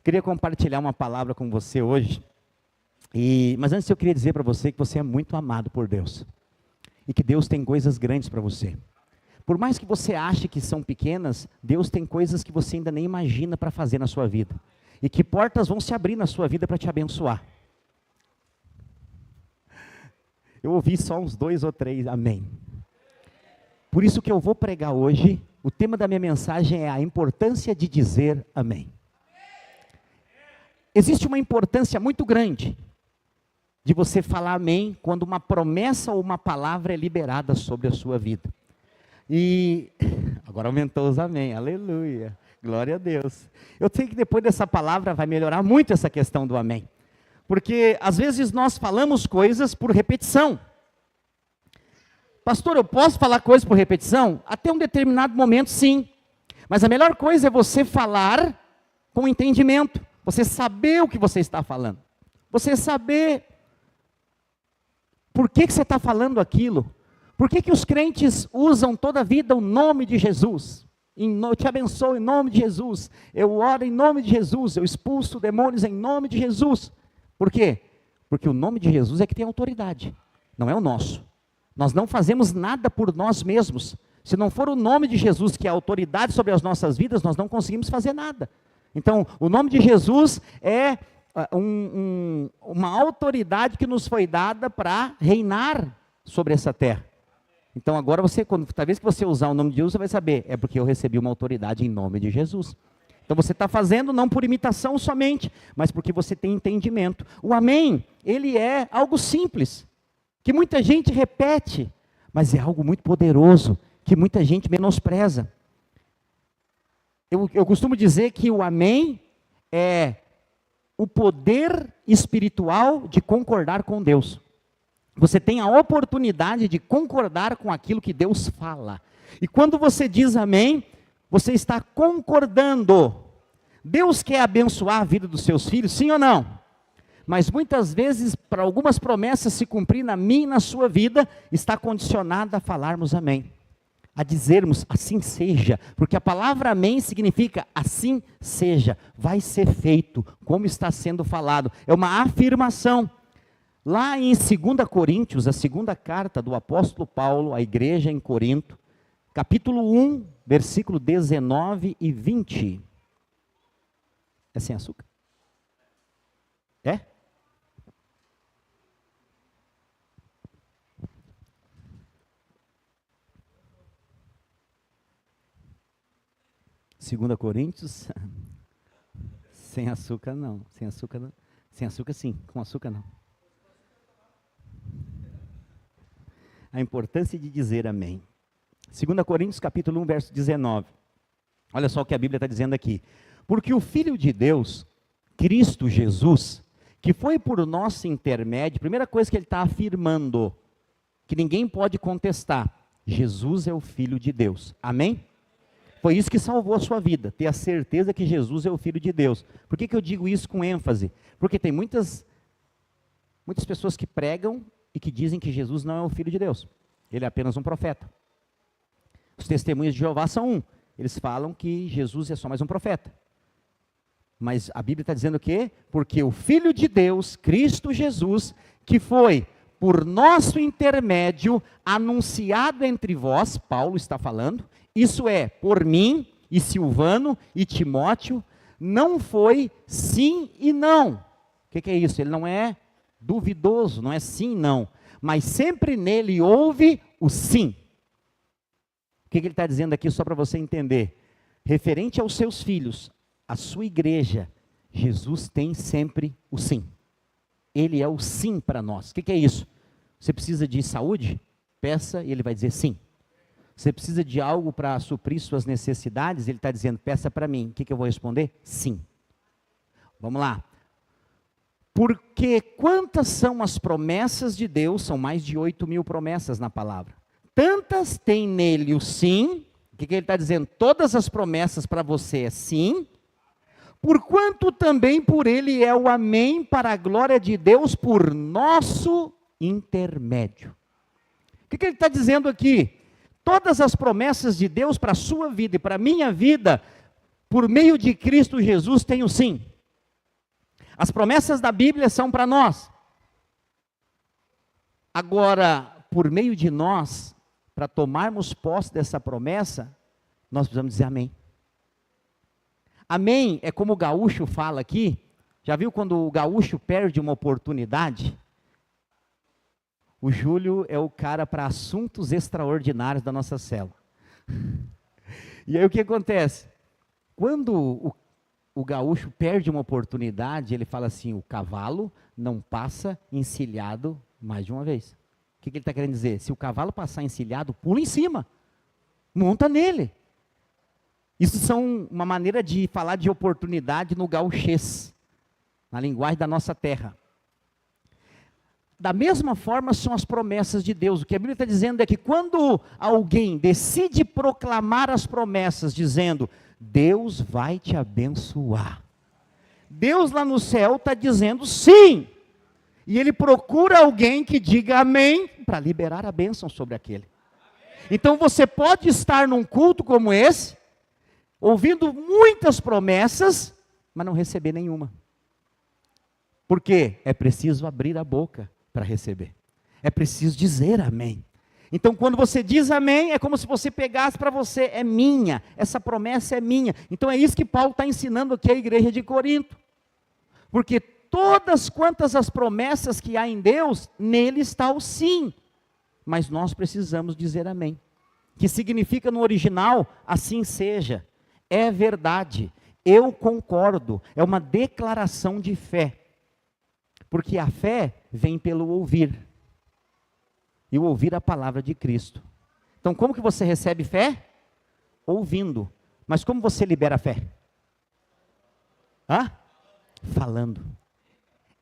Queria compartilhar uma palavra com você hoje. Mas antes eu queria dizer para você que você é muito amado por Deus. E que Deus tem coisas grandes para você. Por mais que você ache que são pequenas, Deus tem coisas que você ainda nem imagina para fazer na sua vida. E que portas vão se abrir na sua vida para te abençoar. Eu ouvi só uns 2 ou 3, amém. Por isso que eu vou pregar hoje, o tema da minha mensagem é a importância de dizer amém. Existe uma importância muito grande de você falar amém quando uma promessa ou uma palavra é liberada sobre a sua vida. E agora aumentou os amém, aleluia, glória a Deus. Eu sei que depois dessa palavra vai melhorar muito essa questão do amém. Porque às vezes nós falamos coisas por repetição. Pastor, eu posso falar coisas por repetição? Até um determinado momento, sim. Mas a melhor coisa é você falar com entendimento. Você saber o que você está falando. Você saber por que você está falando aquilo. Por que os crentes usam toda a vida o nome de Jesus? Eu te abençoo em nome de Jesus. Eu oro em nome de Jesus. Eu expulso demônios em nome de Jesus. Por quê? Porque o nome de Jesus é que tem autoridade. Não é o nosso. Nós não fazemos nada por nós mesmos. Se não for o nome de Jesus que é a autoridade sobre as nossas vidas, nós não conseguimos fazer nada. Então, o nome de Jesus é uma autoridade que nos foi dada para reinar sobre essa terra. Então, agora talvez que você usar o nome de Jesus, você vai saber, é porque eu recebi uma autoridade em nome de Jesus. Então, você está fazendo não por imitação somente, mas porque você tem entendimento. O amém, ele é algo simples, que muita gente repete, mas é algo muito poderoso, que muita gente menospreza. Eu costumo dizer que o amém é o poder espiritual de concordar com Deus. Você tem a oportunidade de concordar com aquilo que Deus fala. E quando você diz amém, você está concordando. Deus quer abençoar a vida dos seus filhos, sim ou não? Mas muitas vezes, para algumas promessas se cumprir na minha e na sua vida, está condicionada a falarmos amém. A dizermos assim seja, porque a palavra amém significa assim seja, vai ser feito, como está sendo falado, é uma afirmação. Lá em 2 Coríntios, a segunda carta do apóstolo Paulo à igreja em Corinto, capítulo 1, versículo 19 e 20. É sem açúcar? É? Segunda Coríntios, sem açúcar não, sem açúcar não, sem açúcar sim, com açúcar não. A importância de dizer amém. 2 Coríntios capítulo 1, verso 19. Olha só o que a Bíblia está dizendo aqui. Porque o Filho de Deus, Cristo Jesus, que foi por nosso intermédio, primeira coisa que ele está afirmando, que ninguém pode contestar, Jesus é o Filho de Deus. Amém? Foi isso que salvou a sua vida, ter a certeza que Jesus é o Filho de Deus. Por que eu digo isso com ênfase? Porque tem muitas pessoas que pregam e que dizem que Jesus não é o Filho de Deus. Ele é apenas um profeta. Os testemunhos de Jeová são um. Eles falam que Jesus é só mais um profeta. Mas a Bíblia está dizendo o quê? Porque o Filho de Deus, Cristo Jesus, que foi por nosso intermédio anunciado entre vós, Paulo está falando, isso é, por mim, e Silvano, e Timóteo, não foi sim e não. O que é isso? Ele não é duvidoso, não é sim e não. Mas sempre nele houve o sim. O que ele está dizendo aqui, só para você entender? Referente aos seus filhos, a sua igreja, Jesus tem sempre o sim. Ele é o sim para nós. O que é isso? Você precisa de saúde? Peça e ele vai dizer sim. Você precisa de algo para suprir suas necessidades? Ele está dizendo, peça para mim. O que eu vou responder? Sim. Vamos lá. Porque quantas são as promessas de Deus? São mais de 8.000 promessas na palavra. Tantas tem nele o sim. O que ele está dizendo? Todas as promessas para você é sim. Porquanto também por ele é o amém para a glória de Deus por nosso intermédio. O que ele está dizendo aqui? Todas as promessas de Deus para a sua vida e para a minha vida, por meio de Cristo Jesus, tem o sim. As promessas da Bíblia são para nós. Agora, por meio de nós, para tomarmos posse dessa promessa, nós precisamos dizer amém. Amém é como o gaúcho fala aqui. Já viu quando o gaúcho perde uma oportunidade? O Júlio é o cara para assuntos extraordinários da nossa célula. E aí o que acontece? Quando o gaúcho perde uma oportunidade, ele fala assim: o cavalo não passa encilhado mais de uma vez. O que ele está querendo dizer? Se o cavalo passar encilhado, pula em cima, monta nele. Isso são uma maneira de falar de oportunidade no gauchês, na linguagem da nossa terra. Da mesma forma são as promessas de Deus. O que a Bíblia está dizendo é que quando alguém decide proclamar as promessas, dizendo: Deus vai te abençoar, Deus lá no céu está dizendo sim. E Ele procura alguém que diga amém, para liberar a bênção sobre aquele. Então você pode estar num culto como esse, ouvindo muitas promessas, mas não receber nenhuma. Por quê? É preciso abrir a boca para receber. É preciso dizer amém. Então quando você diz amém, é como se você pegasse para você: é minha, essa promessa é minha. Então é isso que Paulo está ensinando aqui à igreja de Corinto. Porque todas quantas as promessas que há em Deus, nele está o sim. Mas nós precisamos dizer amém. Que significa no original: assim seja. É verdade. Eu concordo. É uma declaração de fé. Porque a fé vem pelo ouvir. E o ouvir a palavra de Cristo. Então como que você recebe fé? Ouvindo. Mas como você libera a fé? Falando.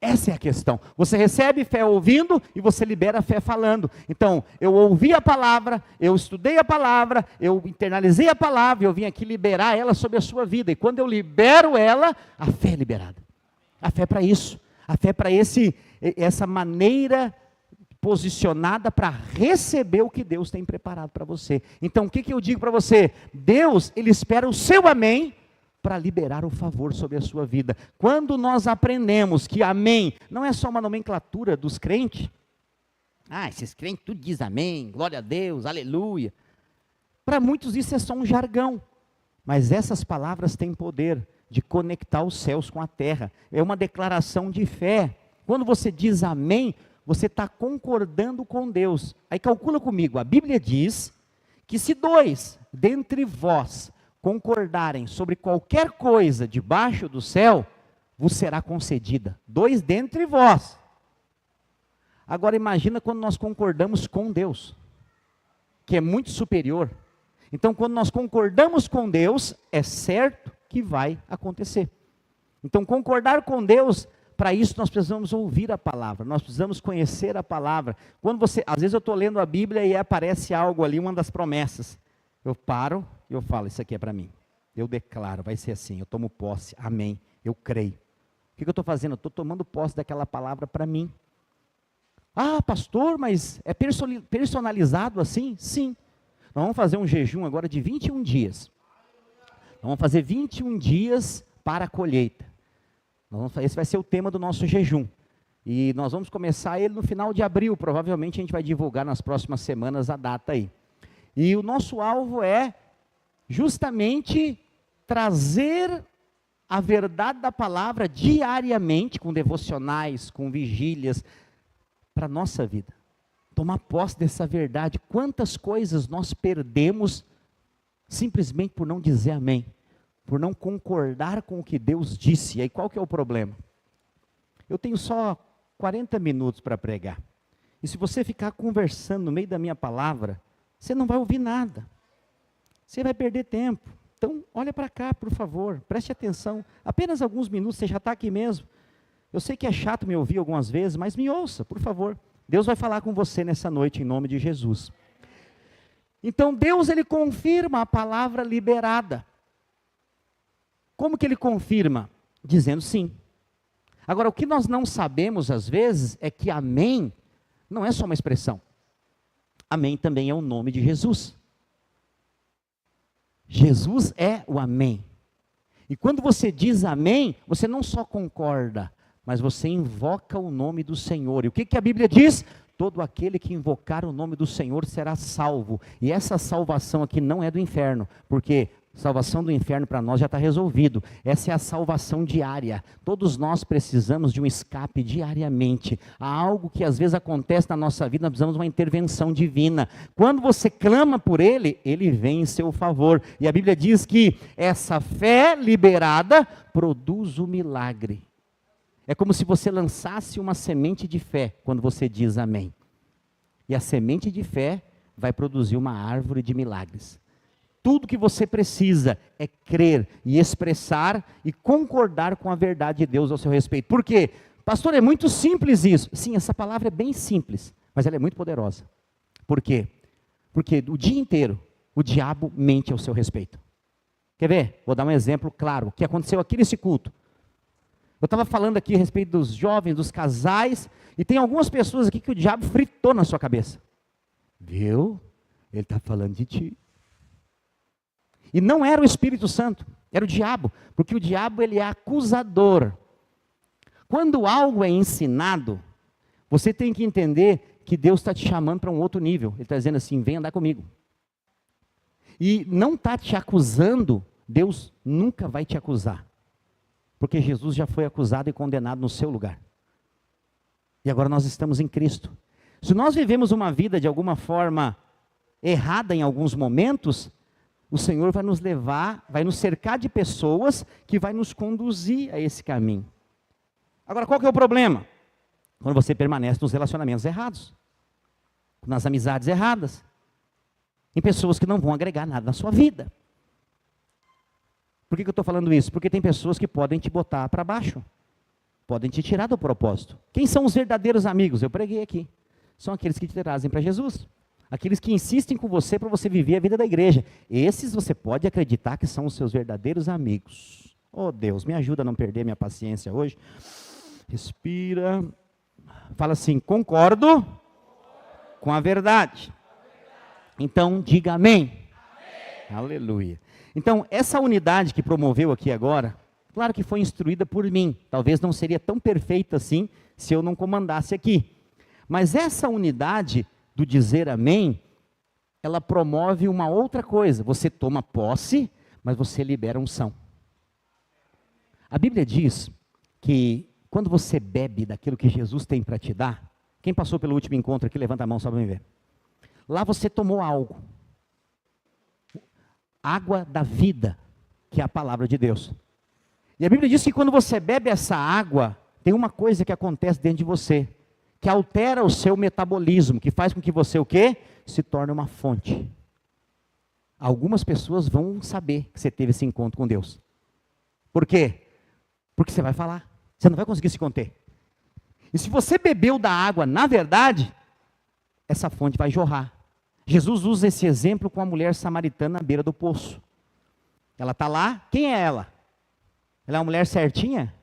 Essa é a questão. Você recebe fé ouvindo e você libera a fé falando. Então, eu ouvi a palavra, eu estudei a palavra, eu internalizei a palavra, eu vim aqui liberar ela sobre a sua vida. E quando eu libero ela, a fé é liberada. A fé é para isso. A fé é para essa maneira posicionada para receber o que Deus tem preparado para você. Então, o que eu digo para você? Deus, Ele espera o seu amém para liberar o favor sobre a sua vida. Quando nós aprendemos que amém não é só uma nomenclatura dos crentes, esses crentes tudo diz amém, glória a Deus, aleluia. Para muitos isso é só um jargão, mas essas palavras têm poder de conectar os céus com a terra. É uma declaração de fé. Quando você diz amém, você está concordando com Deus. Aí calcula comigo, a Bíblia diz que se 2 dentre vós concordarem sobre qualquer coisa debaixo do céu, vos será concedida. 2 dentre vós. Agora imagina quando nós concordamos com Deus, que é muito superior. Então quando nós concordamos com Deus, é certo que vai acontecer. Então concordar com Deus, para isso nós precisamos ouvir a palavra, nós precisamos conhecer a palavra. Quando às vezes eu estou lendo a Bíblia e aparece algo ali, uma das promessas. Eu paro e eu falo: isso aqui é para mim. Eu declaro, vai ser assim, eu tomo posse, amém, eu creio. O que eu estou fazendo? Eu estou tomando posse daquela palavra para mim. Pastor, mas é personalizado assim? Sim. Nós vamos fazer um jejum agora de 21 dias. Nós vamos fazer 21 dias para a colheita. Esse vai ser o tema do nosso jejum. E nós vamos começar ele no final de abril. Provavelmente a gente vai divulgar nas próximas semanas a data aí. E o nosso alvo é justamente trazer a verdade da palavra diariamente, com devocionais, com vigílias, para a nossa vida. Tomar posse dessa verdade. Quantas coisas nós perdemos simplesmente por não dizer amém, por não concordar com o que Deus disse. E aí qual que é o problema? Eu tenho só 40 minutos para pregar. E se você ficar conversando no meio da minha palavra, você não vai ouvir nada. Você vai perder tempo. Então, olha para cá, por favor, preste atenção. Apenas alguns minutos, você já está aqui mesmo. Eu sei que é chato me ouvir algumas vezes, mas me ouça, por favor. Deus vai falar com você nessa noite, em nome de Jesus. Então, Deus, Ele confirma a palavra liberada. Como que Ele confirma? Dizendo sim. Agora, o que nós não sabemos, às vezes, é que amém não é só uma expressão. Amém também é o nome de Jesus. Jesus é o amém. E quando você diz amém, você não só concorda, mas você invoca o nome do Senhor. E o que, que a Bíblia diz? Todo aquele que invocar o nome do Senhor será salvo. E essa salvação aqui não é do inferno, porque salvação do inferno para nós já está resolvido. Essa é a salvação diária. Todos nós precisamos de um escape diariamente. Há algo que às vezes acontece na nossa vida, nós precisamos de uma intervenção divina. Quando você clama por Ele, Ele vem em seu favor. E a Bíblia diz que essa fé liberada produz o milagre. É como se você lançasse uma semente de fé quando você diz amém. E a semente de fé vai produzir uma árvore de milagres. Tudo que você precisa é crer e expressar e concordar com a verdade de Deus ao seu respeito. Por quê? Pastor, é muito simples isso. Sim, essa palavra é bem simples, mas ela é muito poderosa. Por quê? Porque o dia inteiro o diabo mente ao seu respeito. Quer ver? Vou dar um exemplo claro. O que aconteceu aqui nesse culto. Eu estava falando aqui a respeito dos jovens, dos casais, e tem algumas pessoas aqui que o diabo fritou na sua cabeça. Viu? Ele está falando de ti. E não era o Espírito Santo, era o diabo, porque o diabo ele é acusador. Quando algo é ensinado, você tem que entender que Deus está te chamando para um outro nível. Ele está dizendo assim, vem andar comigo. E não está te acusando, Deus nunca vai te acusar. Porque Jesus já foi acusado e condenado no seu lugar. E agora nós estamos em Cristo. Se nós vivemos uma vida de alguma forma errada em alguns momentos, o Senhor vai nos levar, vai nos cercar de pessoas que vai nos conduzir a esse caminho. Agora, qual que é o problema? Quando você permanece nos relacionamentos errados, nas amizades erradas, em pessoas que não vão agregar nada na sua vida. Por que eu estou falando isso? Porque tem pessoas que podem te botar para baixo, podem te tirar do propósito. Quem são os verdadeiros amigos? Eu preguei aqui. São aqueles que te trazem para Jesus. Aqueles que insistem com você para você viver a vida da igreja. Esses você pode acreditar que são os seus verdadeiros amigos. Oh Deus, me ajuda a não perder minha paciência hoje. Respira. Fala assim, concordo com a verdade. Então, diga amém. Aleluia. Então, essa unidade que promoveu aqui agora, claro que foi instruída por mim. Talvez não seria tão perfeita assim se eu não comandasse aqui. Mas essa unidade do dizer amém, ela promove uma outra coisa. Você toma posse, mas você libera unção. A Bíblia diz que quando você bebe daquilo que Jesus tem para te dar, quem passou pelo último encontro aqui, levanta a mão só para me ver. Lá você tomou algo. Água da vida, que é a palavra de Deus. E a Bíblia diz que quando você bebe essa água, tem uma coisa que acontece dentro de você, que altera o seu metabolismo, que faz com que você o quê? Se torne uma fonte. Algumas pessoas vão saber que você teve esse encontro com Deus. Por quê? Porque você vai falar, você não vai conseguir se conter. E se você bebeu da água, na verdade, essa fonte vai jorrar. Jesus usa esse exemplo com a mulher samaritana à beira do poço. Ela está lá, quem é ela? Ela é uma mulher certinha?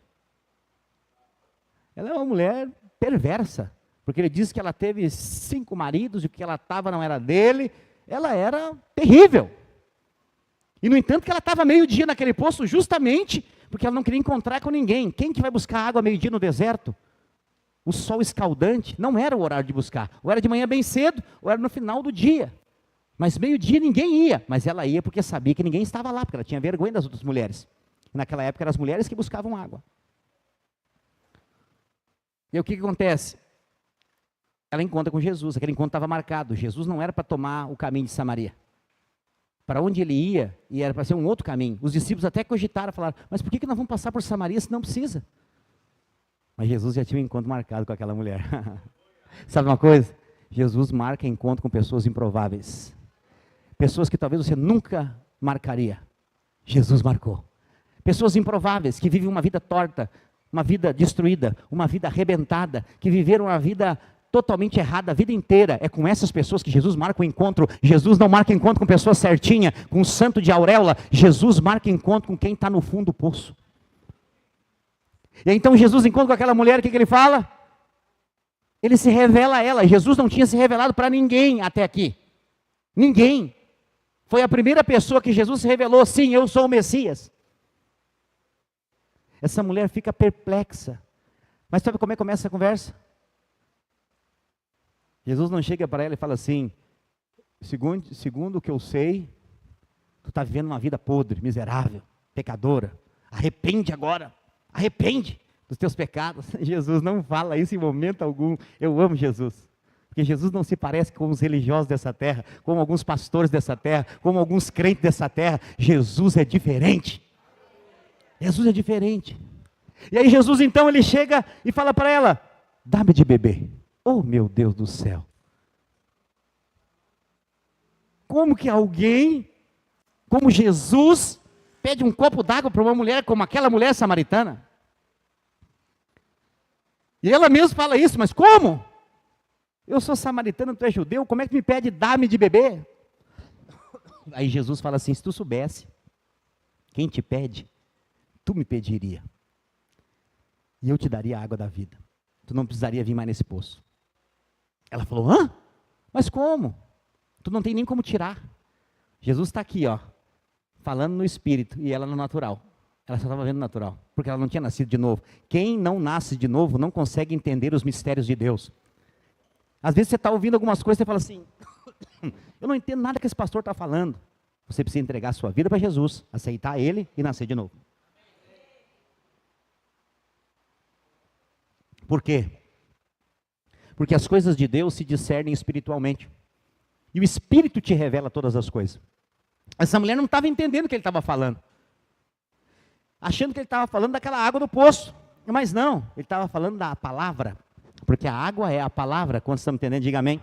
Ela é uma mulher perversa, porque ele diz que ela teve 5 maridos e o que ela estava não era dele, ela era terrível. E no entanto que ela estava meio-dia naquele poço justamente porque ela não queria encontrar com ninguém. Quem que vai buscar água meio-dia no deserto? O sol escaldante, não era o horário de buscar, ou era de manhã bem cedo, ou era no final do dia. Mas meio-dia ninguém ia, mas ela ia porque sabia que ninguém estava lá, porque ela tinha vergonha das outras mulheres. E naquela época eram as mulheres que buscavam água. E aí, o que acontece? Ela encontra com Jesus, aquele encontro estava marcado. Jesus não era para tomar o caminho de Samaria. Para onde ele ia, e era para ser um outro caminho. Os discípulos até cogitaram, falaram, mas por que nós vamos passar por Samaria se não precisa? Mas Jesus já tinha um encontro marcado com aquela mulher. Sabe uma coisa? Jesus marca encontro com pessoas improváveis. Pessoas que talvez você nunca marcaria. Jesus marcou. Pessoas improváveis, que vivem uma vida torta, uma vida destruída, uma vida arrebentada, que viveram uma vida totalmente errada a vida inteira. É com essas pessoas que Jesus marca o encontro. Jesus não marca encontro com pessoas certinhas, com um santo de auréola. Jesus marca encontro com quem está no fundo do poço. E aí, então Jesus encontra com aquela mulher, o que ele fala? Ele se revela a ela. Jesus não tinha se revelado para ninguém até aqui. Ninguém. Foi a primeira pessoa que Jesus se revelou, sim, eu sou o Messias. Essa mulher fica perplexa. Mas sabe como é que começa a conversa? Jesus não chega para ela e fala assim, segundo o que eu sei, tu está vivendo uma vida podre, miserável, pecadora. Arrepende agora, arrepende dos teus pecados. Jesus não fala isso em momento algum. Eu amo Jesus. Porque Jesus não se parece com os religiosos dessa terra, com alguns pastores dessa terra, com alguns crentes dessa terra. Jesus é diferente. Jesus é diferente. E aí Jesus então ele chega e fala para ela, dá-me de beber. Oh meu Deus do céu. Como que alguém, como Jesus, pede um copo d'água para uma mulher como aquela mulher samaritana? E ela mesma fala isso, mas como? Eu sou samaritano, tu é judeu, como é que me pede dá-me de beber? Aí Jesus fala assim, se tu soubesse, quem te pede, tu me pediria. E eu te daria a água da vida. Tu não precisaria vir mais nesse poço. Ela falou, hã? Mas como? Tu não tem nem como tirar. Jesus está aqui, ó, falando no espírito e ela no natural. Ela só estava vendo natural, porque ela não tinha nascido de novo. Quem não nasce de novo não consegue entender os mistérios de Deus. Às vezes você está ouvindo algumas coisas e você fala assim, eu não entendo nada que esse pastor está falando. Você precisa entregar a sua vida para Jesus, aceitar Ele e nascer de novo. Por quê? Porque as coisas de Deus se discernem espiritualmente. E o Espírito te revela todas as coisas. Essa mulher não estava entendendo o que ele estava falando. Achando que ele estava falando daquela água do poço. Mas não, ele estava falando da palavra. Porque a água é a palavra, quando estamos entendendo, diga amém.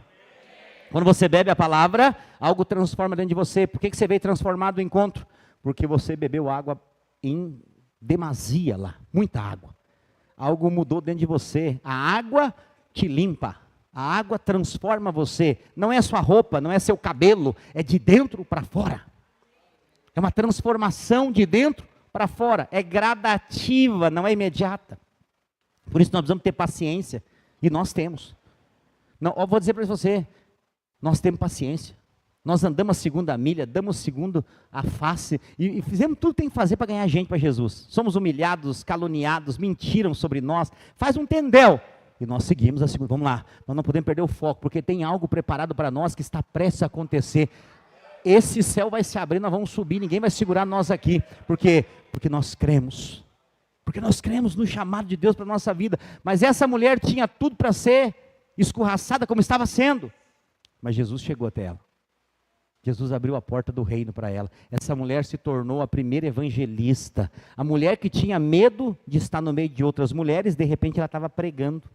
Quando você bebe a palavra, algo transforma dentro de você. Por que você veio transformado do encontro? Porque você bebeu água em demasia lá, muita água. Algo mudou dentro de você. A água te limpa. A água transforma você. Não é sua roupa, não é seu cabelo, é de dentro para fora. É uma transformação de dentro para fora. É gradativa, não é imediata. Por isso nós precisamos ter paciência. E nós temos. Não, eu vou dizer para você, nós temos paciência. Nós andamos a segunda milha, damos segundo a face, e fizemos tudo que tem que fazer para ganhar gente para Jesus. Somos humilhados, caluniados, mentiram sobre nós, faz um tendel. E nós seguimos a segunda, vamos lá, nós não podemos perder o foco, porque tem algo preparado para nós que está prestes a acontecer. Esse céu vai se abrir, nós vamos subir, ninguém vai segurar nós aqui. Por quê? Porque nós cremos. Porque nós cremos no chamado de Deus para a nossa vida. Mas essa mulher tinha tudo para ser escorraçada como estava sendo. Mas Jesus chegou até ela. Jesus abriu a porta do reino para ela. Essa mulher se tornou a primeira evangelista. A mulher que tinha medo de estar no meio de outras mulheres, de repente ela estava pregando.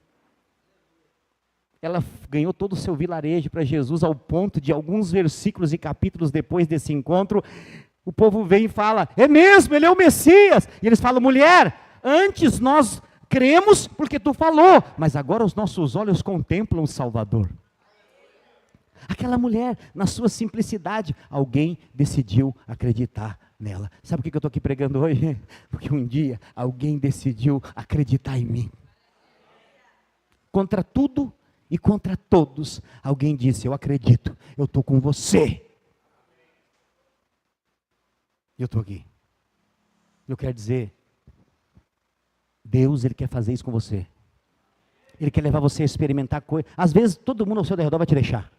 Ela ganhou todo o seu vilarejo para Jesus, ao ponto de alguns versículos e capítulos depois desse encontro, o povo vem e fala, é mesmo, ele é o Messias. E eles falam, mulher, antes nós cremos porque tu falou, mas agora os nossos olhos contemplam o Salvador. Aquela mulher, na sua simplicidade, alguém decidiu acreditar nela. Sabe por que eu estou aqui pregando hoje? Porque um dia alguém decidiu acreditar em mim. Contra tudo e contra todos, alguém disse, eu acredito, eu estou com você. Eu estou aqui. Eu quero dizer, Deus, Ele quer fazer isso com você. Ele quer levar você a experimentar coisas. Às vezes todo mundo ao seu redor vai te deixar.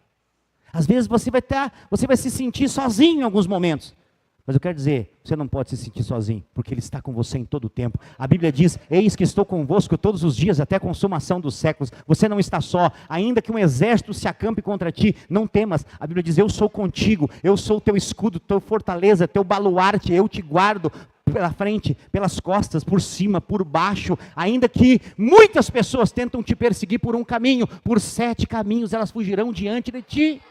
Às vezes você vai se sentir sozinho em alguns momentos. Mas eu quero dizer, você não pode se sentir sozinho, porque Ele está com você em todo o tempo. A Bíblia diz, eis que estou convosco todos os dias, até a consumação dos séculos. Você não está só, ainda que um exército se acampe contra ti, não temas. A Bíblia diz, eu sou contigo, eu sou teu escudo, teu fortaleza, teu baluarte, eu te guardo pela frente, pelas costas, por cima, por baixo. Ainda que muitas pessoas tentam te perseguir por um caminho, por 7 caminhos elas fugirão diante de ti.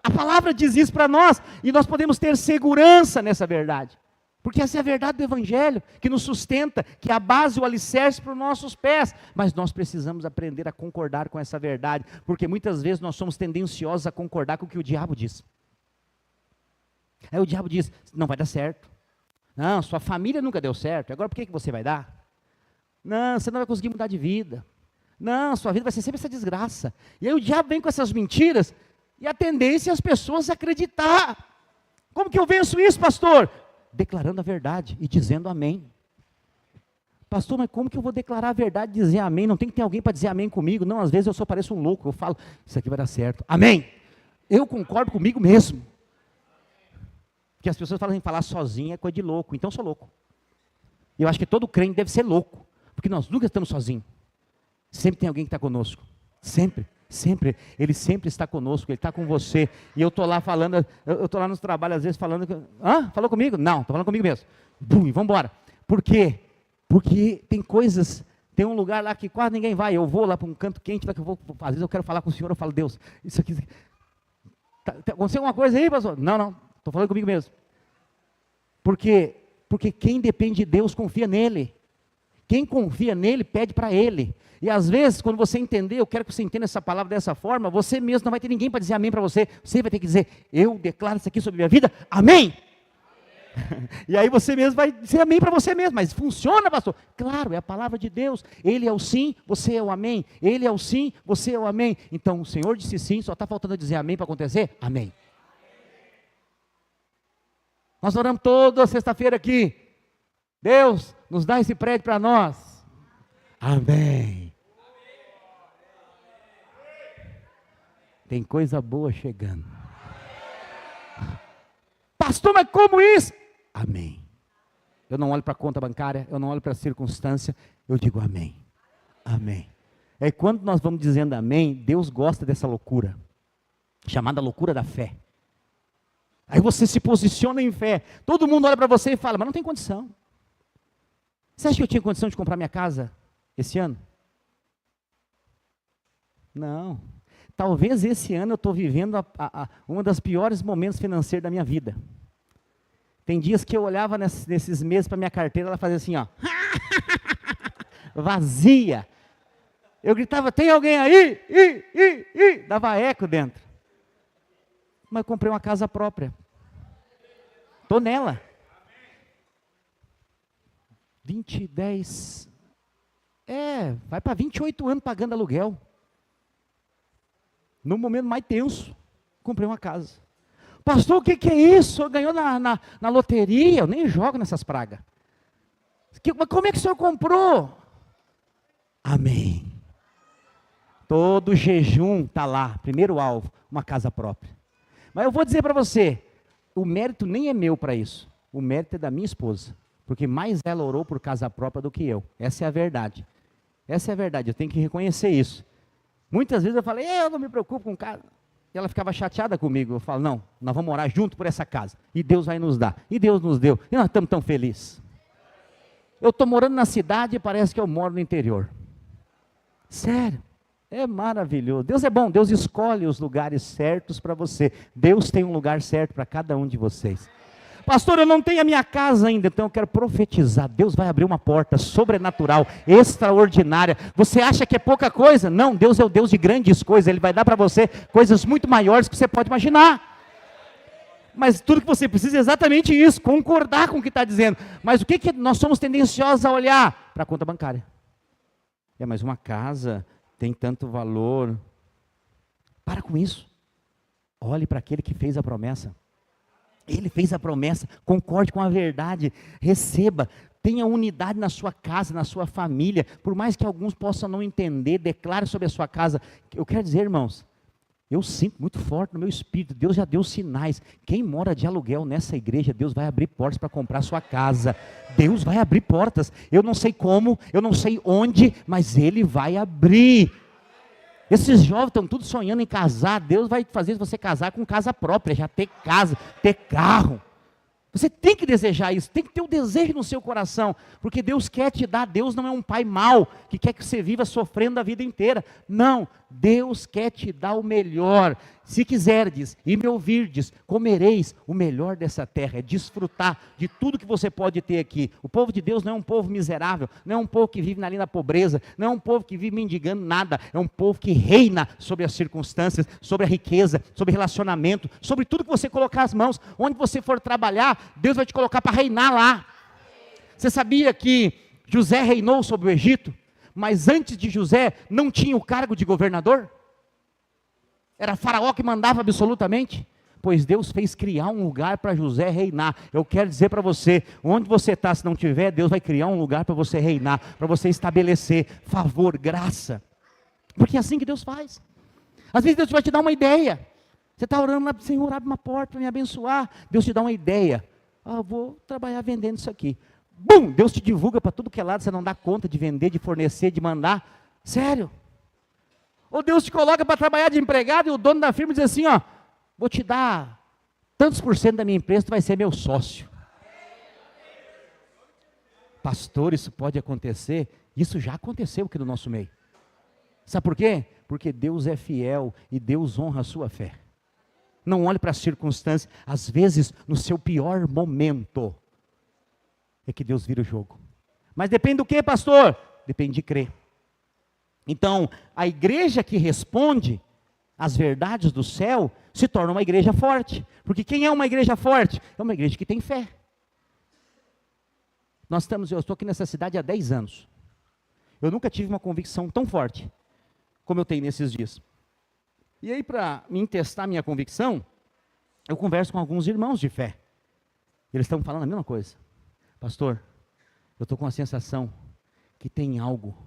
A palavra diz isso para nós, e nós podemos ter segurança nessa verdade, porque essa é a verdade do Evangelho, que nos sustenta, que é a base, o alicerce para os nossos pés, mas nós precisamos aprender a concordar com essa verdade, porque muitas vezes nós somos tendenciosos a concordar com o que o diabo diz. Aí o diabo diz, não vai dar certo, não, sua família nunca deu certo, agora por que você vai dar? Não, você não vai conseguir mudar de vida, não, sua vida vai ser sempre essa desgraça. E aí o diabo vem com essas mentiras, e a tendência é as pessoas acreditar. Como que eu venço isso, pastor? Declarando a verdade e dizendo amém. Pastor, mas como que eu vou declarar a verdade e dizer amém? Não tem que ter alguém para dizer amém comigo. Não, às vezes eu só pareço um louco. Eu falo, isso aqui vai dar certo. Amém. Eu concordo comigo mesmo. Porque as pessoas falam assim, falar sozinho é coisa de louco. Então eu sou louco. E eu acho que todo crente deve ser louco. Porque nós nunca estamos sozinhos. Sempre tem alguém que está conosco. Sempre. Sempre, Ele sempre está conosco, Ele está com você, e eu estou lá falando, eu estou lá nos trabalhos às vezes falando, falou comigo? Não, estou falando comigo mesmo, bum, vamos embora. Por quê? Porque tem coisas, tem um lugar lá que quase ninguém vai, eu vou lá para um canto quente, lá que eu vou, às vezes eu quero falar com o Senhor, eu falo, Deus, isso aqui, aconteceu alguma coisa aí, pastor? Não, estou falando comigo mesmo. Porque quem depende de Deus confia nele. Quem confia nele, pede para ele. E às vezes, quando você entender, eu quero que você entenda essa palavra dessa forma, você mesmo não vai ter ninguém para dizer amém para você. Você vai ter que dizer, eu declaro isso aqui sobre a minha vida, amém. E aí você mesmo vai dizer amém para você mesmo. Mas funciona, pastor? Claro, é a palavra de Deus. Ele é o sim, você é o amém. Ele é o sim, você é o amém. Então o Senhor disse sim, só está faltando dizer amém para acontecer? Amém. Nós oramos toda sexta-feira aqui. Deus, nos dá esse prédio para nós. Amém. Tem coisa boa chegando. Pastor, mas como isso? Amém. Eu não olho para a conta bancária, eu não olho para a circunstância, eu digo amém. Amém. É quando nós vamos dizendo amém, Deus gosta dessa loucura, chamada loucura da fé. Aí você se posiciona em fé, todo mundo olha para você e fala, mas não tem condição. Você acha que eu tinha condição de comprar minha casa esse ano? Não. Talvez esse ano eu estou vivendo um dos piores momentos financeiros da minha vida. Tem dias que eu olhava nesses meses para minha carteira, ela fazia assim, ó. Vazia. Eu gritava, tem alguém aí? Dava eco dentro. Mas eu comprei uma casa própria. Estou nela. 10, vai para 28 anos pagando aluguel. No momento mais tenso, comprei uma casa. Pastor, o que é isso? Ganhou na loteria? Eu nem jogo nessas pragas. Mas como é que o senhor comprou? Amém. Todo jejum está lá, primeiro alvo, uma casa própria. Mas eu vou dizer para você, o mérito nem é meu para isso. O mérito é da minha esposa. Porque mais ela orou por casa própria do que eu. Essa é a verdade. Essa é a verdade, eu tenho que reconhecer isso. Muitas vezes eu falei, eu não me preocupo com casa. E ela ficava chateada comigo. Eu falo, não, nós vamos orar junto por essa casa. E Deus vai nos dar. E Deus nos deu. E nós estamos tão felizes. Eu estou morando na cidade e parece que eu moro no interior. Sério. É maravilhoso. Deus é bom. Deus escolhe os lugares certos para você. Deus tem um lugar certo para cada um de vocês. Pastor, eu não tenho a minha casa ainda, então eu quero profetizar. Deus vai abrir uma porta sobrenatural, extraordinária. Você acha que é pouca coisa? Não, Deus é o Deus de grandes coisas. Ele vai dar para você coisas muito maiores que você pode imaginar. Mas tudo que você precisa é exatamente isso, concordar com o que está dizendo. Mas o que nós somos tendenciosos a olhar? Para a conta bancária. Mas uma casa tem tanto valor. Para com isso. Olhe para aquele que fez a promessa. Ele fez a promessa, concorde com a verdade, receba, tenha unidade na sua casa, na sua família, por mais que alguns possam não entender, declare sobre a sua casa. Eu quero dizer, irmãos, eu sinto muito forte no meu espírito, Deus já deu sinais. Quem mora de aluguel nessa igreja, Deus vai abrir portas para comprar a sua casa. Deus vai abrir portas, eu não sei como, eu não sei onde, mas Ele vai abrir. Esses jovens estão todos sonhando em casar. Deus vai fazer você casar com casa própria, já ter casa, ter carro. Você tem que desejar isso, tem que ter o desejo no seu coração, porque Deus quer te dar. Deus não é um pai mau, que quer que você viva sofrendo a vida inteira. Não, Deus quer te dar o melhor. Se quiserdes e me ouvirdes, comereis o melhor dessa terra, é desfrutar de tudo que você pode ter aqui. O povo de Deus não é um povo miserável, não é um povo que vive na linha da pobreza, não é um povo que vive mendigando nada, é um povo que reina sobre as circunstâncias, sobre a riqueza, sobre relacionamento, sobre tudo que você colocar as mãos. Onde você for trabalhar, Deus vai te colocar para reinar lá. Você sabia que José reinou sobre o Egito, mas antes de José não tinha o cargo de governador? Era Faraó que mandava absolutamente. pois Deus fez criar um lugar para José reinar. Eu quero dizer para você, onde você está, se não tiver, Deus vai criar um lugar para você reinar, para você estabelecer favor, graça, porque é assim que Deus faz. Às vezes Deus vai te dar uma ideia, você está orando lá, Senhor, abre uma porta para me abençoar, Deus te dá uma ideia, vou trabalhar vendendo isso aqui, bum, Deus te divulga para tudo que é lado, você não dá conta de vender, de fornecer, de mandar, sério. Ou Deus te coloca para trabalhar de empregado e o dono da firma diz assim, vou te dar tantos por cento da minha empresa, tu vai ser meu sócio. Pastor, isso pode acontecer? Isso já aconteceu aqui no nosso meio. Sabe por quê? Porque Deus é fiel e Deus honra a sua fé. Não olhe para as circunstâncias, às vezes no seu pior momento, é que Deus vira o jogo. Mas depende do quê, pastor? Depende de crer. Então, a igreja que responde às verdades do céu, se torna uma igreja forte. Porque quem é uma igreja forte? É uma igreja que tem fé. Eu estou aqui nessa cidade há 10 anos. Eu nunca tive uma convicção tão forte, como eu tenho nesses dias. E aí, para me testar minha convicção, eu converso com alguns irmãos de fé. Eles estão falando a mesma coisa. Pastor, eu estou com a sensação que tem algo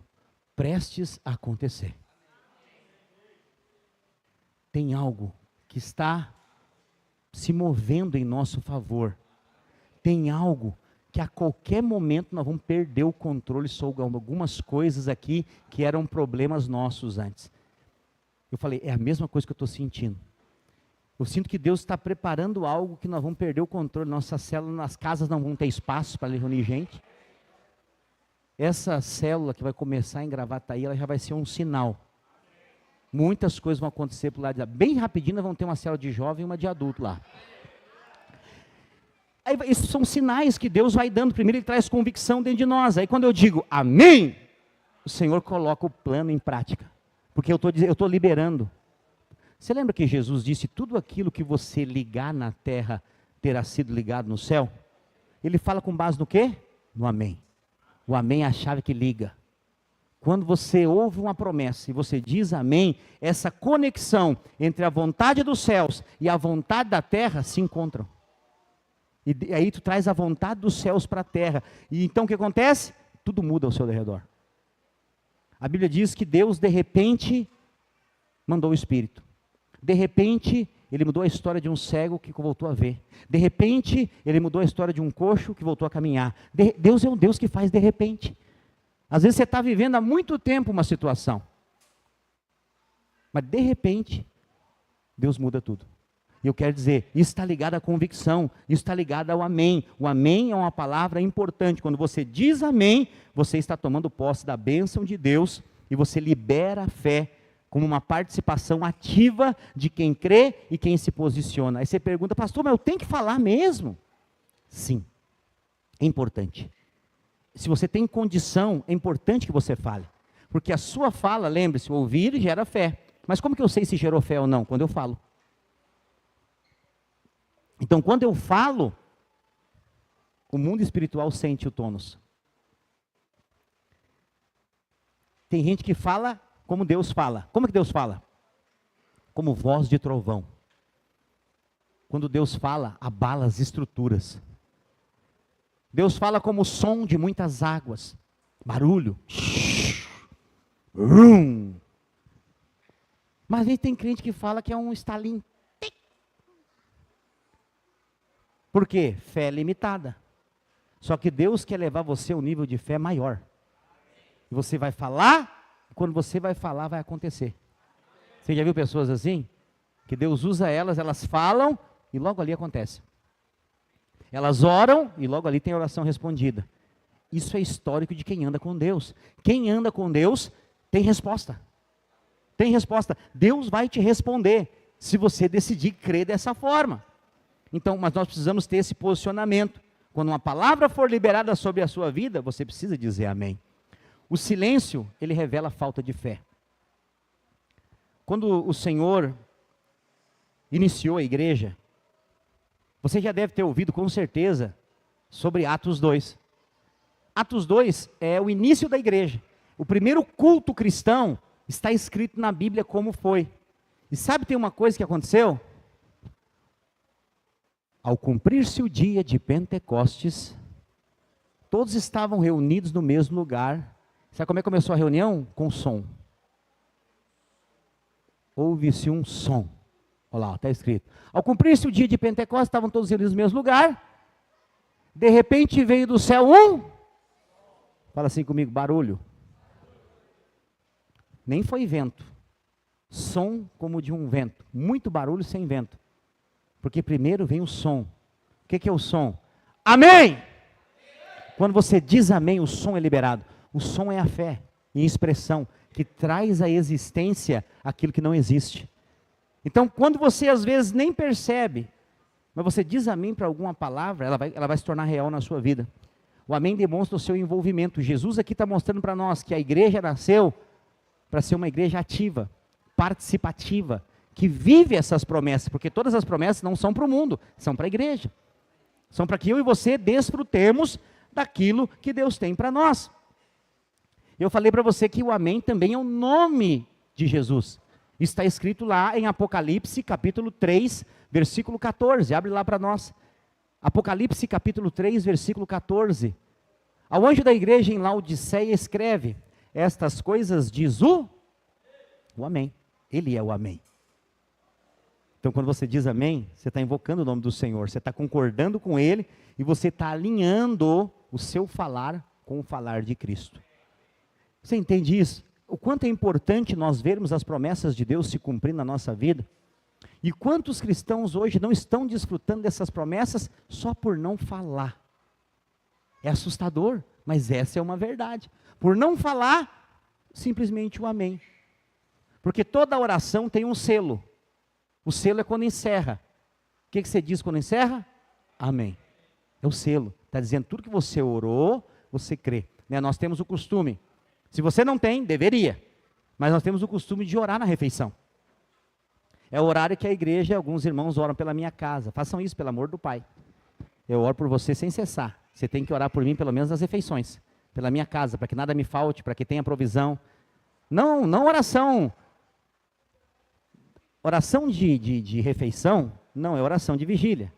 prestes a acontecer. Tem algo que está se movendo em nosso favor. Tem algo que a qualquer momento nós vamos perder o controle sobre algumas coisas aqui que eram problemas nossos antes. Eu falei, é a mesma coisa que eu estou sentindo. Eu sinto que Deus está preparando algo que nós vamos perder o controle. Nossa célula, nas casas não vão ter espaço para reunir gente. Essa célula que vai começar em Gravataí, ela já vai ser um sinal. Muitas coisas vão acontecer por lá. Bem rapidinho, nós vamos ter uma célula de jovem e uma de adulto lá. Aí, esses são sinais que Deus vai dando. Primeiro Ele traz convicção dentro de nós. Aí quando eu digo amém, o Senhor coloca o plano em prática. Porque eu estou liberando. Você lembra que Jesus disse, tudo aquilo que você ligar na terra, terá sido ligado no céu? Ele fala com base no quê? No amém. O amém é a chave que liga. Quando você ouve uma promessa e você diz amém, essa conexão entre a vontade dos céus e a vontade da terra se encontram. E aí tu traz a vontade dos céus para a terra. E então o que acontece? Tudo muda ao seu redor. A Bíblia diz que Deus de repente mandou o Espírito. De repente Ele mudou a história de um cego que voltou a ver. De repente Ele mudou a história de um coxo que voltou a caminhar. Deus é um Deus que faz de repente. Às vezes você está vivendo há muito tempo uma situação. Mas de repente Deus muda tudo. E eu quero dizer, isso está ligado à convicção, isso está ligado ao amém. O amém é uma palavra importante. Quando você diz amém, você está tomando posse da bênção de Deus e você libera a fé como uma participação ativa de quem crê e quem se posiciona. Aí você pergunta, pastor, mas eu tenho que falar mesmo? Sim, é importante. Se você tem condição, é importante que você fale. Porque a sua fala, lembre-se, ouvir gera fé. Mas como que eu sei se gerou fé ou não? Quando eu falo. Então, quando eu falo, o mundo espiritual sente o tônus. Tem gente que fala como Deus fala. Como que Deus fala? Como voz de trovão. Quando Deus fala, abala as estruturas. Deus fala como o som de muitas águas. Barulho. Mas aí tem crente que fala que é um estalinho. Por quê? Fé limitada. Só que Deus quer levar você a um nível de fé maior. E você vai falar, e quando você vai falar, vai acontecer. Você já viu pessoas assim? Que Deus usa elas, elas falam, e logo ali acontece. Elas oram, e logo ali tem a oração respondida. Isso é histórico de quem anda com Deus. Quem anda com Deus, tem resposta. Tem resposta. Deus vai te responder, se você decidir crer dessa forma. Então, mas nós precisamos ter esse posicionamento. Quando uma palavra for liberada sobre a sua vida, você precisa dizer amém. O silêncio, ele revela a falta de fé. Quando o Senhor iniciou a igreja, você já deve ter ouvido com certeza sobre Atos 2. Atos 2 é o início da igreja. O primeiro culto cristão está escrito na Bíblia como foi. E sabe, tem uma coisa que aconteceu? Ao cumprir-se o dia de Pentecostes, todos estavam reunidos no mesmo lugar. Sabe como é que começou a reunião? Com som. Houve-se um som. Olha lá, está escrito. Ao cumprir-se o dia de Pentecostes, estavam todos reunidos no mesmo lugar. De repente veio do céu um. Fala assim comigo, barulho. Nem foi vento. Som como de um vento. Muito barulho sem vento. Porque primeiro vem o som. O que é o som? Amém! Quando você diz amém, o som é liberado. O som é a fé em expressão, que traz à existência aquilo que não existe. Então, quando você às vezes nem percebe, mas você diz amém para alguma palavra, ela vai se tornar real na sua vida. O amém demonstra o seu envolvimento. Jesus aqui está mostrando para nós que a igreja nasceu para ser uma igreja ativa, participativa, que vive essas promessas, porque todas as promessas não são para o mundo, são para a igreja. São para que eu e você desfrutemos daquilo que Deus tem para nós. Eu falei para você que o amém também é o nome de Jesus. Está escrito lá em Apocalipse capítulo 3, versículo 14. Abre lá para nós. Apocalipse capítulo 3, versículo 14. Ao anjo da igreja em Laodiceia escreve: estas coisas diz o amém. Ele é o amém. Então quando você diz amém, você está invocando o nome do Senhor, você está concordando com Ele e você está alinhando o seu falar com o falar de Cristo. Você entende isso? O quanto é importante nós vermos as promessas de Deus se cumprindo na nossa vida? E quantos cristãos hoje não estão desfrutando dessas promessas só por não falar? É assustador, mas essa é uma verdade. Por não falar, simplesmente o amém. Porque toda oração tem um selo. O selo é quando encerra. O que você diz quando encerra? Amém. É o selo. Está dizendo tudo que você orou, você crê. Nós temos o costume. Se você não tem, deveria. Mas nós temos o costume de orar na refeição. É o horário que a igreja, alguns irmãos oram pela minha casa. Façam isso, pelo amor do Pai. Eu oro por você sem cessar. Você tem que orar por mim pelo menos nas refeições. Pela minha casa, para que nada me falte, para que tenha provisão. Não oração. Oração de refeição, não, é oração de vigília.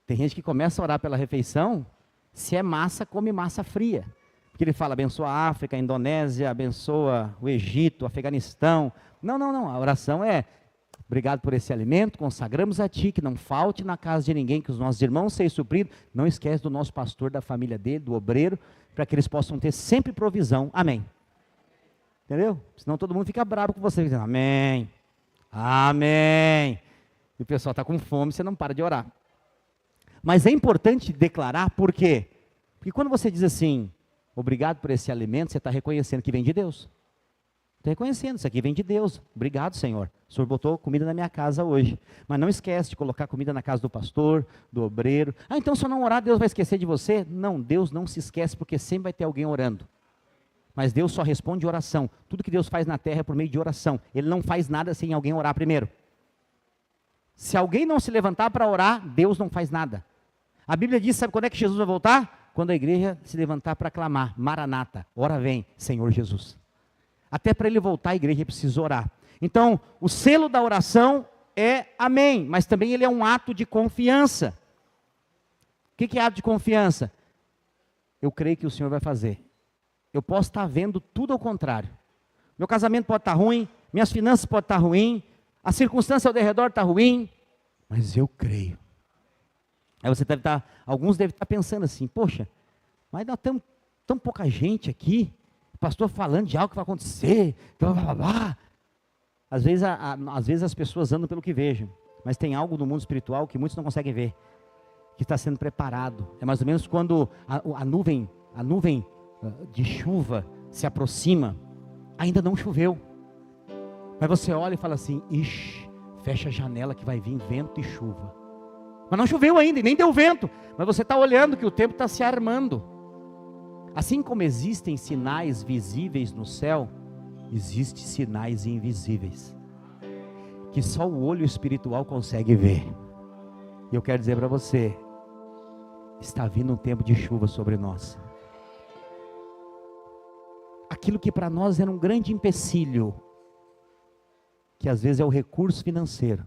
Tem gente que começa a orar pela refeição, se é massa, come massa fria. Porque ele fala, abençoa a África, a Indonésia, abençoa o Egito, o Afeganistão. Não, a oração é, obrigado por esse alimento, consagramos a Ti, que não falte na casa de ninguém, que os nossos irmãos sejam supridos. Não esquece do nosso pastor, da família dele, do obreiro, para que eles possam ter sempre provisão. Amém. Entendeu? Senão todo mundo fica bravo com você, dizendo amém, amém. E o pessoal está com fome, você não para de orar. Mas é importante declarar, por quê? Porque quando você diz assim, obrigado por esse alimento, você está reconhecendo que vem de Deus. Está reconhecendo, isso aqui vem de Deus. Obrigado, Senhor. O Senhor botou comida na minha casa hoje. Mas não esquece de colocar comida na casa do pastor, do obreiro. Então se eu não orar, Deus vai esquecer de você? Não, Deus não se esquece, porque sempre vai ter alguém orando. Mas Deus só responde oração. Tudo que Deus faz na terra é por meio de oração. Ele não faz nada sem alguém orar primeiro. Se alguém não se levantar para orar, Deus não faz nada. A Bíblia diz, sabe quando é que Jesus vai voltar? Quando a igreja se levantar para clamar, Maranata, ora vem, Senhor Jesus. Até para ele voltar, a igreja precisa orar. Então, o selo da oração é amém, mas também ele é um ato de confiança. O que é ato de confiança? Eu creio que o Senhor vai fazer. Eu posso estar vendo tudo ao contrário. Meu casamento pode estar ruim, minhas finanças podem estar ruim, a circunstância ao redor está ruim, mas eu creio. Aí você deve estar, alguns devem estar pensando assim, poxa, mas nós temos tão pouca gente aqui, o pastor falando de algo que vai acontecer, blá, blá, blá. Às vezes as pessoas andam pelo que vejam, mas tem algo no mundo espiritual que muitos não conseguem ver, que está sendo preparado. É mais ou menos quando a nuvem de chuva se aproxima, ainda não choveu, mas você olha e fala assim, ixi, fecha a janela que vai vir vento e chuva, mas não choveu ainda e nem deu vento, mas você está olhando que o tempo está se armando. Assim como existem sinais visíveis no céu, existem sinais invisíveis, que só o olho espiritual consegue ver. E eu quero dizer para você, está vindo um tempo de chuva sobre nós. Aquilo que para nós era um grande empecilho, que às vezes é o recurso financeiro,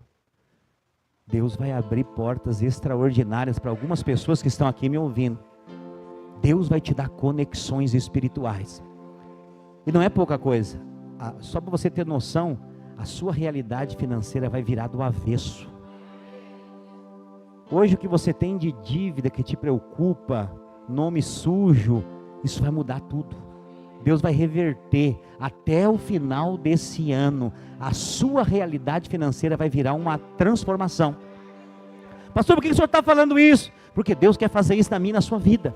Deus vai abrir portas extraordinárias para algumas pessoas que estão aqui me ouvindo. Deus vai te dar conexões espirituais. E não é pouca coisa. Só para você ter noção, a sua realidade financeira vai virar do avesso. Hoje o que você tem de dívida que te preocupa, nome sujo, isso vai mudar tudo. Deus vai reverter até o final desse ano. A sua realidade financeira vai virar uma transformação. Pastor, por que o senhor está falando isso? Porque Deus quer fazer isso na minha e na sua vida.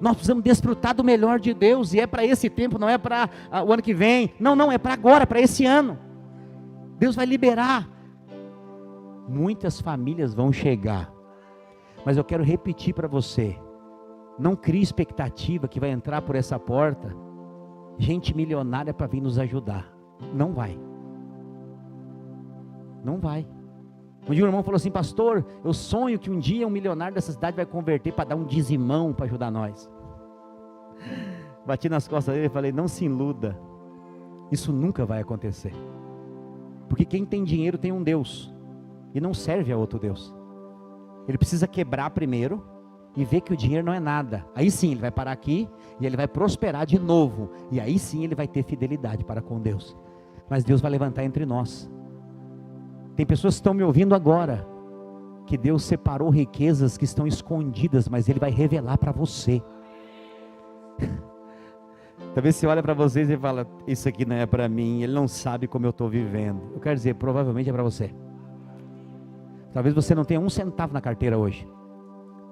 Nós precisamos desfrutar do melhor de Deus. E é para esse tempo, não é para o ano que vem. Não, é para agora, para esse ano. Deus vai liberar. Muitas famílias vão chegar. Mas eu quero repetir para você. Não crie expectativa que vai entrar por essa porta gente milionária para vir nos ajudar. Não vai. Não vai. Um dia um irmão falou assim: pastor, eu sonho que um dia um milionário dessa cidade vai converter para dar um dizimão para ajudar nós. Bati nas costas dele e falei: não se iluda. Isso nunca vai acontecer. Porque quem tem dinheiro tem um Deus e não serve a outro Deus. Ele precisa quebrar primeiro e ver que o dinheiro não é nada. Aí sim ele vai parar aqui e ele vai prosperar de novo. E aí sim ele vai ter fidelidade para com Deus. Mas Deus vai levantar entre nós. Tem pessoas que estão me ouvindo agora, que Deus separou riquezas que estão escondidas, mas Ele vai revelar para você. Talvez você olha para vocês e fala: isso aqui não é para mim, ele não sabe como eu estou vivendo. Eu quero dizer, provavelmente é para você. Talvez você não tenha um centavo na carteira hoje,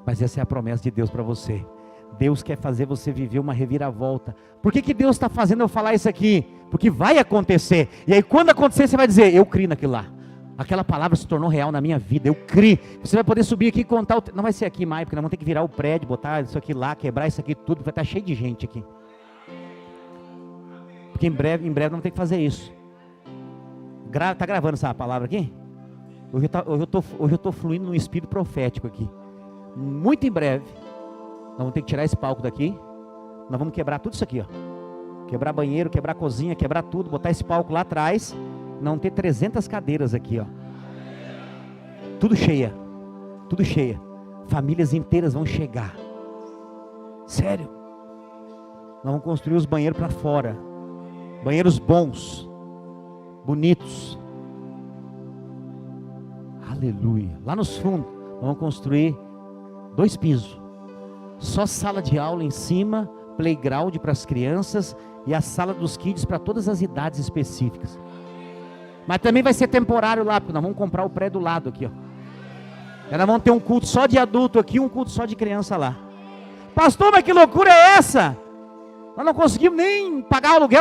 mas essa é a promessa de Deus para você. Deus quer fazer você viver uma reviravolta. Por que Deus está fazendo eu falar isso aqui? Porque vai acontecer. E aí quando acontecer você vai dizer: eu criei naquilo lá. Aquela palavra se tornou real na minha vida, eu criei. Você vai poder subir aqui e contar, não vai ser aqui mais, porque nós vamos ter que virar o prédio, botar isso aqui lá, quebrar isso aqui tudo, vai estar cheio de gente aqui. Porque em breve nós vamos ter que fazer isso. Está gravando essa palavra aqui? Hoje eu estou fluindo num espírito profético aqui. Muito em breve, nós vamos ter que tirar esse palco daqui, nós vamos quebrar tudo isso aqui, ó. Quebrar banheiro, quebrar cozinha, quebrar tudo, botar esse palco lá atrás. Não ter 300 cadeiras aqui, ó. Tudo cheia. Tudo cheia. Famílias inteiras vão chegar. Sério. Nós vamos construir os banheiros para fora. Banheiros bons. Bonitos. Aleluia. Lá nos fundos, nós vamos construir 2 pisos. Só sala de aula em cima, playground para as crianças e a sala dos kids para todas as idades específicas. Mas também vai ser temporário lá, porque nós vamos comprar o prédio do lado aqui, ó. E nós vamos ter um culto só de adulto aqui, um culto só de criança lá. Pastor, mas que loucura é essa? Nós não conseguimos nem pagar o aluguel